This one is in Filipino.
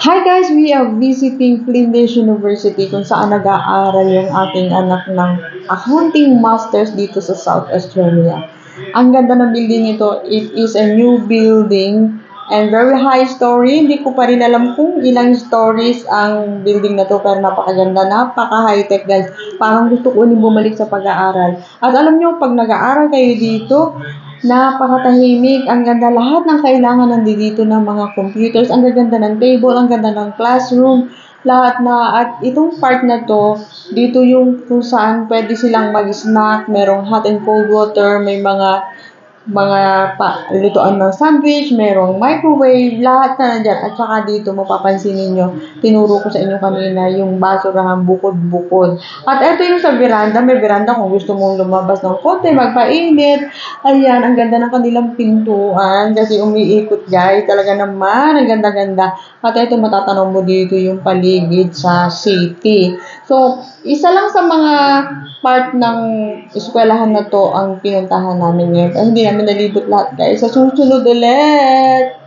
Hi guys, we are visiting Flinders University kung saan nag-aaral yung aking anak ng Accounting Masters dito sa South Australia. Ang ganda ng building nito. It is a new building and very high story. Hindi ko pa rin alam kung ilang stories ang building na to, pero napakaganda, napaka-high-tech guys. Parang gusto ko uling bumalik sa pag-aaral. At alam nyo, pag nag-aaral kayo dito, napakatahimik, ang ganda lahat ng kailangan nandito ng mga computers, ang ganda ng table, ang ganda ng classroom, lahat na, at itong part na to, dito yung kung saan pwede silang mag-snack, merong hot and cold water, may mga lutuan ng sandwich, merong microwave, lahat na nandyan. At saka dito, mapapansin ninyo, tinuro ko sa inyo kanina, yung basurahan bukod-bukod. At ito yung sa veranda, may veranda kung gusto mong lumabas ng konti, magpainit. Ayan, ang ganda ng kanilang pintuan, kasi umiikot guys, talaga naman, ang ganda-ganda. At ito, matatanaw mo dito yung paligid sa city. So, isa lang sa mga part ng eskwelahan na to ang pinuntahan namin ngayon. Ay, hindi namin nalibot lahat guys. Sa susunod ulit!